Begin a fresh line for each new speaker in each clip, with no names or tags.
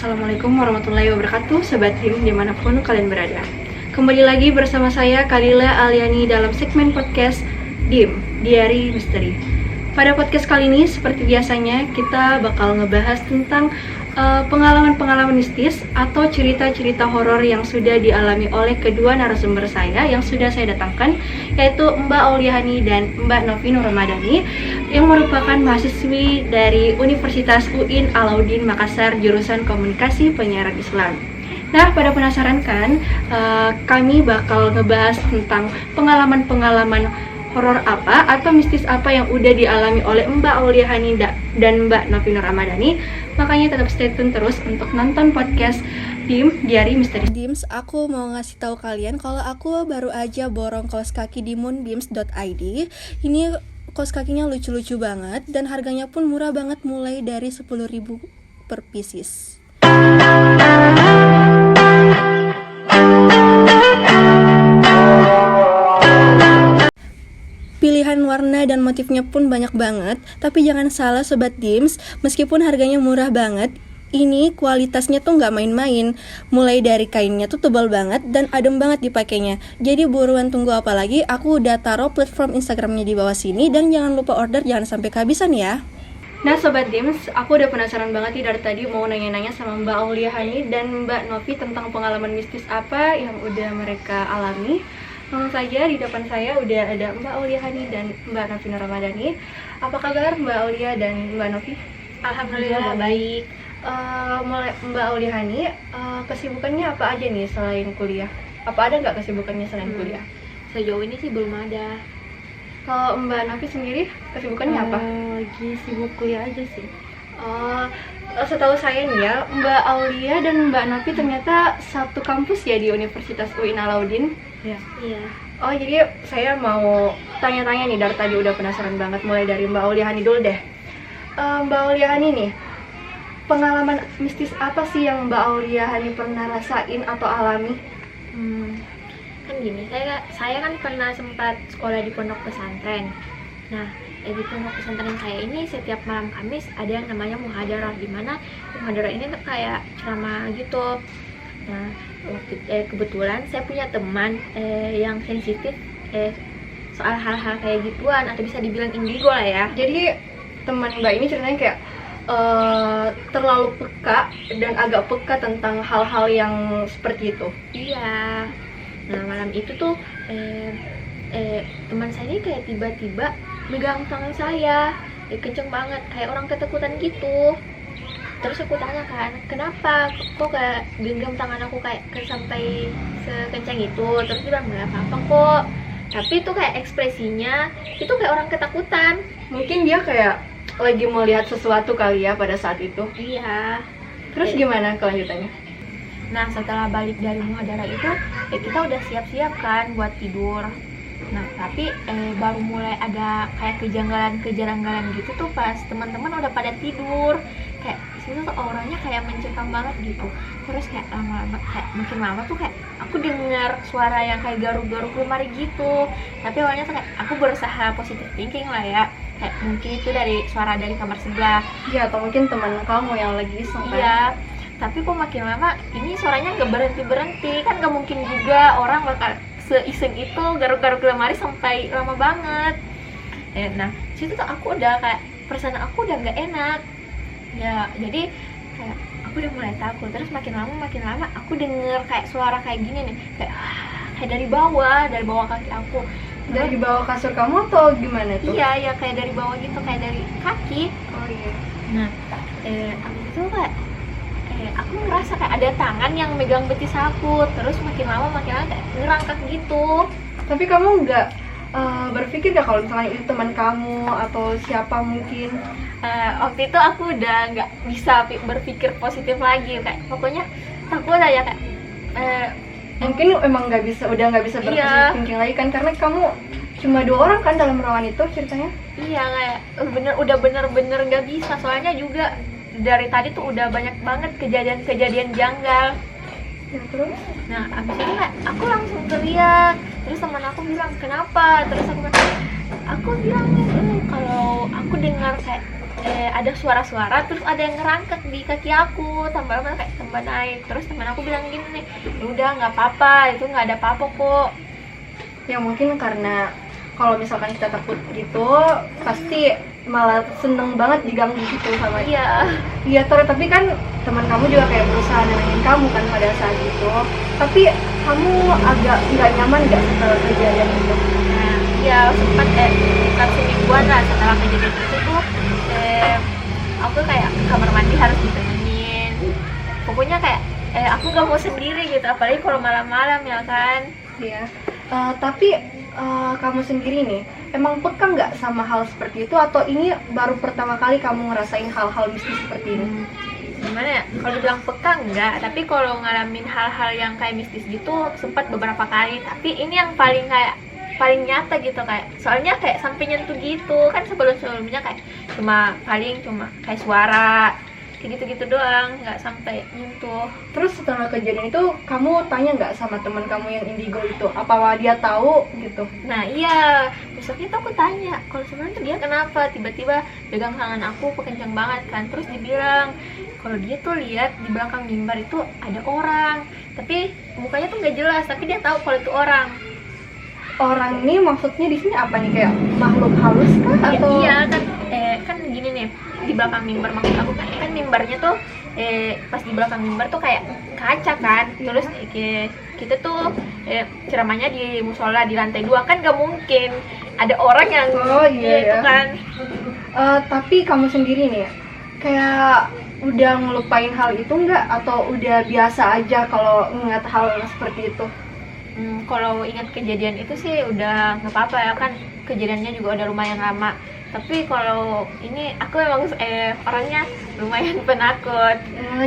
Assalamualaikum warahmatullahi wabarakatuh, Sobat DIM dimanapun kalian berada. Kembali lagi bersama saya Kadila Aliani dalam segmen podcast DIM, Diary Misteri. Pada podcast kali ini, seperti biasanya, kita bakal ngebahas tentang pengalaman-pengalaman mistis atau cerita-cerita horor yang sudah dialami oleh kedua narasumber saya yang sudah saya datangkan, yaitu Mbak Auliahani dan Mbak Novi Nur Ramadhani yang merupakan mahasiswi dari Universitas UIN Alauddin Makassar jurusan Komunikasi Penyiaran Islam. Nah, pada penasaran kan, kami bakal ngebahas tentang pengalaman-pengalaman horor apa atau mistis apa yang udah dialami oleh Mbak Auliahani dan Mbak Novi Nur Ramadhani. Makanya tetap stay tune terus untuk nonton podcast DIM, Diary Misteri.
Dims, aku mau ngasih tahu kalian kalau aku baru aja borong kaos kaki di moonbeams.id. Ini kaos kakinya lucu-lucu banget dan harganya pun murah banget, mulai dari 10.000 per pieces. Pilihan warna dan motifnya pun banyak banget, tapi jangan salah Sobat Dims, meskipun harganya murah banget, ini kualitasnya tuh nggak main-main. Mulai dari kainnya tuh tebal banget dan adem banget dipakainya. Jadi buruan tunggu apa lagi, aku udah taruh platform Instagramnya di bawah sini, dan jangan lupa order, jangan sampai kehabisan ya.
Nah Sobat Dims, aku udah penasaran banget nih dari tadi mau nanya-nanya sama Mbak Auliahani dan Mbak Novi tentang pengalaman mistis apa yang udah mereka alami. Langsung saja di depan saya udah ada Mbak Auliahani dan Mbak Novi Nur Ramadhani. Apa kabar Mbak Aulia dan Mbak Novi?
Alhamdulillah baik.
Mulai Mbak Auliahani, kesibukannya apa aja nih selain kuliah? Apa ada nggak kesibukannya selain kuliah?
Sejauh ini sih belum ada.
Kalau Mbak Novi sendiri kesibukannya apa?
Lagi sibuk kuliah aja sih.
Setahu saya nih ya, Mbak Aulia dan Mbak Novi ternyata satu kampus ya di Universitas UIN Alauddin.
Iya.
Oh, jadi saya mau tanya-tanya nih, dari tadi udah penasaran banget, mulai dari Mbak Auliahani dulu deh. Mbak Auliahani nih, pengalaman mistis apa sih yang Mbak Auliahani pernah rasain atau alami?
Kan gini, saya kan pernah sempat sekolah di pondok pesantren. Nah, di pondok pesantren saya ini setiap malam Kamis ada yang namanya muhadarah, di mana muhadarah ini tuh kayak ceramah gitu. Nah, kebetulan saya punya teman yang sensitif soal hal-hal kayak gituan, atau bisa dibilang indigo lah ya.
Jadi teman Mbak ini ceritanya kayak terlalu peka dan agak peka tentang hal-hal yang seperti itu.
Iya. Nah, malam itu tuh teman saya ini kayak tiba-tiba megang tangan saya, kenceng banget, kayak orang ketakutan gitu. Terus aku tanya kan, kenapa kok kayak genggam tangan aku kayak sampai sekencang itu? Terus dia bilang nggak apa-apa kok, tapi itu kayak ekspresinya itu kayak orang ketakutan.
Mungkin dia kayak lagi mau lihat sesuatu kali ya pada saat itu.
Iya.
Terus gimana kelanjutannya?
Nah, setelah balik dari muhadarah itu kita udah siap-siap kan buat tidur. Nah, tapi baru mulai ada kayak kejanggalan gitu tuh pas teman-teman udah pada tidur. Kayak situ tuh auranya kayak mencekam banget gitu. Terus kayak lama-lama, kayak makin lama tuh kayak aku dengar suara yang kayak garuk-garuk lemari gitu. Tapi awalnya tuh kayak aku berusaha positive thinking lah ya, kayak mungkin itu dari suara dari kamar sebelah.
Iya, atau mungkin teman kamu yang lagi iseng kan?
Iya. Tapi kok makin lama ini suaranya nggak berhenti, kan nggak mungkin juga orang bakal seiseng itu garuk-garuk lemari sampai lama banget. Nah, situ tuh aku udah kayak perasaan aku udah nggak enak. Ya, jadi kayak aku udah mulai takut. Terus makin lama aku denger kayak suara kayak gini nih, kayak dari bawah kaki aku.
Dari bawah kasur kamu atau gimana tuh?
Iya, kayak dari bawah gitu, kayak dari kaki.
Oh iya.
Nah, aku itu kayak aku ngerasa kayak ada tangan yang megang betis aku. Terus makin lama kayak ngerangkak gitu.
Tapi kamu nggak berpikir gak kalau misalnya itu teman kamu atau siapa mungkin?
Waktu itu aku udah nggak bisa berpikir positif lagi, kayak pokoknya takut aja kayak
mungkin emang udah nggak bisa berpikir thinking lagi kan, karena kamu cuma 2 orang kan dalam ruangan itu ceritanya.
Iya, kayak udah bener-bener nggak bisa, soalnya juga dari tadi tuh udah banyak banget kejadian janggal.
Ya, terus?
Nah, abis itu kayak aku langsung teriak. Terus teman aku bilang kenapa? Terus aku bilang kalau aku dengar kayak ada suara-suara, terus ada yang ngerangkak di kaki aku, tambah lama kayak tambah naik. Terus teman aku bilang gini nih, ya udah nggak apa-apa, itu nggak ada apa-apa kok.
Ya mungkin karena kalau misalkan kita takut gitu pasti malah seneng banget diganggu gitu sama dia.
Iya.
Iya, tapi kan teman kamu juga kayak berusaha nenangin kamu kan pada saat itu. Tapi kamu agak nggak nyaman nggak setelah kejadian itu?
Nah, iya sempat bukan semingguan lah setelah kejadian itu tuh aku kayak ke kamar mandi harus ditemenin. Pokoknya kayak aku nggak mau sendiri gitu, apalagi kalau malam-malam ya kan.
Iya. Tapi kamu sendiri nih, emang peka nggak sama hal seperti itu atau ini baru pertama kali kamu ngerasain hal-hal mistis seperti ini?
Gimana ya, kalau dibilang peka enggak, tapi kalau ngalamin hal-hal yang kayak mistis gitu sempat beberapa kali. Tapi ini yang paling nyata gitu, kayak soalnya kayak sampai nyentuh gitu kan. Sebelumnya kayak cuma kayak suara kayak gitu-gitu doang, nggak sampai nyentuh.
Terus setelah kejadian itu kamu tanya nggak sama teman kamu yang indigo itu, apa dia tahu gitu?
Nah iya, besoknya tuh aku tanya kalau sebenarnya tuh dia kenapa tiba-tiba pegang tangan aku kencang banget kan. Terus dibilang kalau dia tuh lihat di belakang mimbar itu ada orang, tapi mukanya tuh nggak jelas, tapi dia tahu kalau itu orang.
Orang ini maksudnya di sini apa nih, kayak makhluk halus kah atau?
Iya kan, kan gini nih, di belakang mimbar maksud aku kan mimbarnya tuh pas di belakang mimbar tuh kayak kaca kan. Terus kita tuh ceramahnya di musola di lantai 2 kan, gak mungkin ada orang yang itu kan.
Tapi kamu sendiri nih kayak udah ngelupain hal itu nggak, atau udah biasa aja kalau ingat hal seperti itu?
Kalau ingat kejadian itu sih udah nggak apa-apa ya kan, kejadiannya juga udah lumayan lama. Tapi kalau ini aku emang orangnya lumayan penakut.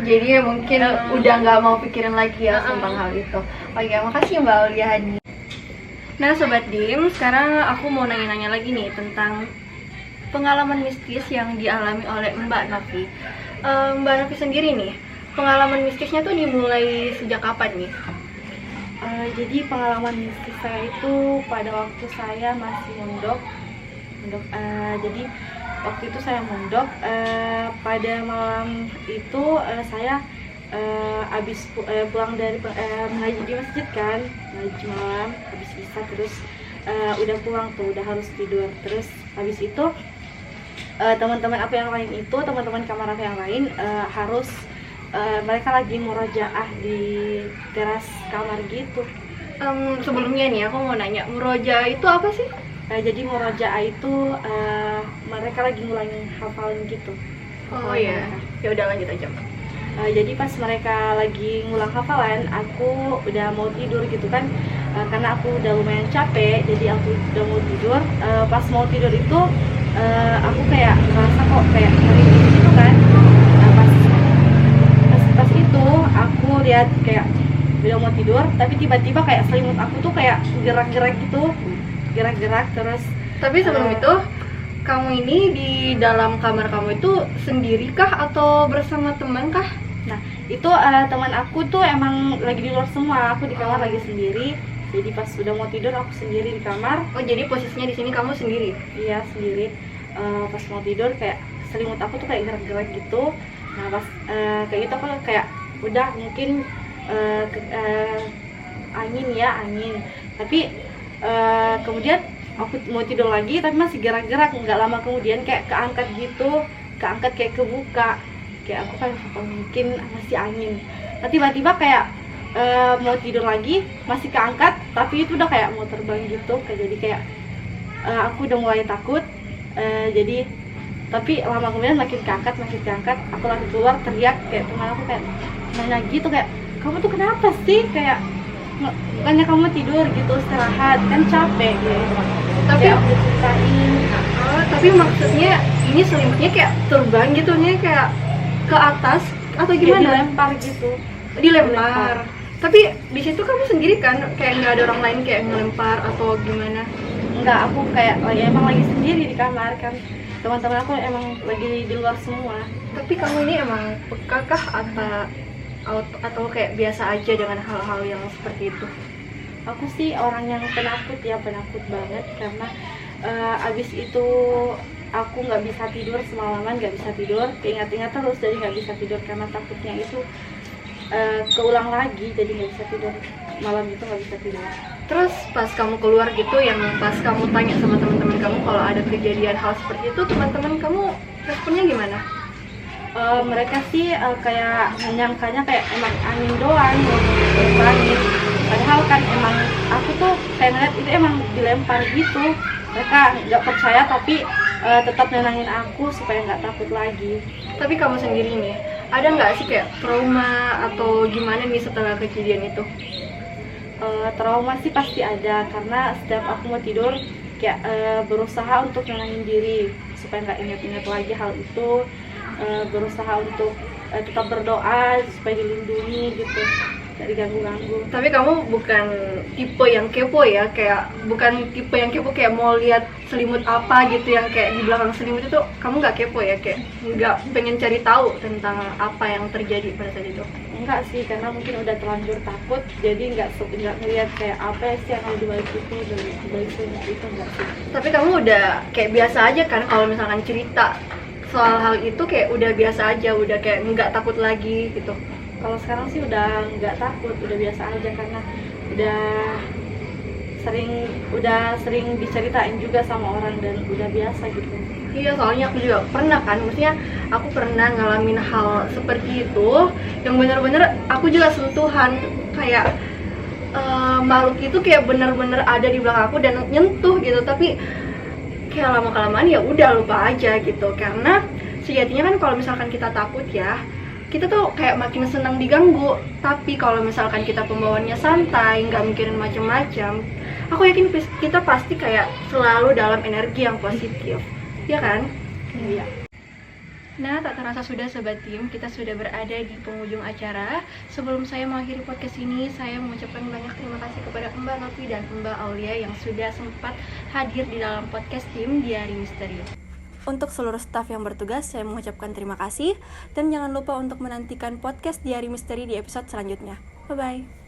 Jadi mungkin udah nggak mau pikirin lagi ya tentang hal itu. Oke, makasih Mbak Auliani. Nah Sobat Dim, sekarang aku mau nanya-nanya lagi nih tentang pengalaman mistis yang dialami oleh Mbak Novi. Mbak Novi sendiri nih, pengalaman mistisnya tuh dimulai sejak kapan nih?
Jadi pengalaman mistis saya itu pada waktu saya masih mondok. Jadi waktu itu saya mondok, pada malam itu saya habis pulang dari mengaji di masjid kan, ngaji malam habis isya, terus udah pulang tuh, udah harus tidur. Terus habis itu teman-teman aku yang lain itu, teman-teman kamar aku yang lain harus mereka lagi murojaah di teras kamar gitu.
Sebelumnya nih aku mau nanya, murojaah itu apa sih?
Jadi murojaah itu mereka lagi ngulangin hafalan gitu.
Oh iya, ya udah lanjut aja Mbak.
Jadi pas mereka lagi ngulang hafalan, aku udah mau tidur gitu kan, karena aku udah lumayan capek, jadi aku udah mau tidur. Pas mau tidur itu aku kayak ngerasa kok kayak ngeri gitu kan. Pas itu aku lihat kayak udah mau tidur, tapi tiba-tiba kayak selimut aku tuh kayak gerak-gerak gitu, gerak-gerak terus.
Tapi sebelum itu, kamu ini di dalam kamar kamu itu sendiri kah atau bersama teman kah?
Nah itu teman aku tuh emang lagi di luar semua, aku di kamar lagi sendiri. Jadi pas udah mau tidur aku sendiri di kamar.
Oh jadi posisinya di sini kamu sendiri?
Iya sendiri. Pas mau tidur kayak selimut aku tuh kayak gerak-gerak gitu. Nah pas kayak gitu aku kayak udah mungkin angin. Tapi kemudian aku mau tidur lagi tapi masih gerak-gerak. Nggak lama kemudian kayak keangkat gitu, kayak kebuka. Kayak aku kan mungkin masih angin. Nah tiba-tiba kayak mau tidur lagi masih keangkat, tapi itu udah kayak mau terbang gitu. Jadi kayak aku udah mulai takut. Jadi tapi lama kemudian makin keangkat, aku lagi keluar teriak, kayak teman aku kayak nanya gitu, kayak kamu tuh kenapa sih, kayak bukannya kamu tidur gitu, istirahat kan capek gitu.
Tapi
aku ceritain.
Tapi maksudnya ini selimutnya kayak terbang gitu nih, kayak ke atas atau gimana?
Kayak dilempar gitu.
Dilempar. Tapi di situ kamu sendiri kan, kayak nggak ada orang lain kayak ngelempar atau gimana?
Enggak, aku kayak emang lagi sendiri di kamar kan. Teman-teman aku emang lagi di luar semua.
Tapi kamu ini emang peka kah atau kayak biasa aja dengan hal-hal yang seperti itu?
Aku sih orang yang penakut banget, karena abis itu aku nggak bisa tidur semalaman, nggak bisa tidur, keingat-ingat terus, jadi nggak bisa tidur karena takutnya itu keulang lagi, jadi nggak bisa tidur malam itu, nggak bisa tidur.
Terus pas kamu keluar gitu, yang pas kamu tanya sama teman-teman kamu kalau ada kejadian hal seperti itu, teman-teman kamu responnya gimana?
Mereka sih kayak menyangkanya kayak emang angin doang, langit. Padahal kan emang aku tuh kayak ngeliat itu emang dilempar gitu. Mereka nggak percaya tapi tetap nenangin aku supaya nggak takut lagi.
Tapi kamu sendiri nih, ada nggak sih kayak trauma atau gimana nih setelah kejadian itu?
Trauma sih pasti ada, karena setiap aku mau tidur kayak berusaha untuk nenangin diri supaya nggak ingat-ingat lagi hal itu, berusaha untuk tetap berdoa supaya dilindungi gitu, nggak diganggu-ganggu.
Tapi kamu bukan tipe yang kepo ya, kayak bukan tipe yang kepo kayak mau lihat selimut apa gitu, yang kayak di belakang selimut itu kamu nggak kepo ya, kayak nggak pengen cari tahu tentang apa yang terjadi pada saat itu?
Enggak sih, karena mungkin udah terlanjur takut, jadi nggak ngeliat kayak apa sih yang ada di balik itu, di balik selimut itu, enggak sih.
Tapi kamu udah kayak biasa aja kan kalau misalkan cerita soal hal itu, kayak udah biasa aja, udah kayak nggak takut lagi gitu?
Kalau sekarang sih udah nggak takut, udah biasa aja, karena udah sering diceritain juga sama orang dan udah biasa gitu.
Iya, soalnya aku juga pernah kan, maksudnya aku pernah ngalamin hal seperti itu, yang bener-bener aku juga sentuhan, kayak makhluk itu kayak bener-bener ada di belakang aku dan nyentuh gitu, tapi kayak lama-kelamaan ya udah lupa aja gitu. Karena sejatinya kan kalau misalkan kita takut ya, kita tuh kayak makin senang diganggu. Tapi kalau misalkan kita pembawaannya santai, nggak mikirin macam-macam, aku yakin kita pasti kayak selalu dalam energi yang positif, ya kan?
Iya.
Nah, tak terasa sudah Sobat Tim, kita sudah berada di penghujung acara. Sebelum saya mengakhiri podcast ini, saya mengucapkan banyak terima kasih kepada Mbak Novi dan Mbak Aulia yang sudah sempat hadir di dalam podcast Tim Diari Misteri.
Untuk seluruh staf yang bertugas, saya mengucapkan terima kasih. Dan jangan lupa untuk menantikan podcast Diari Misteri di episode selanjutnya. Bye-bye.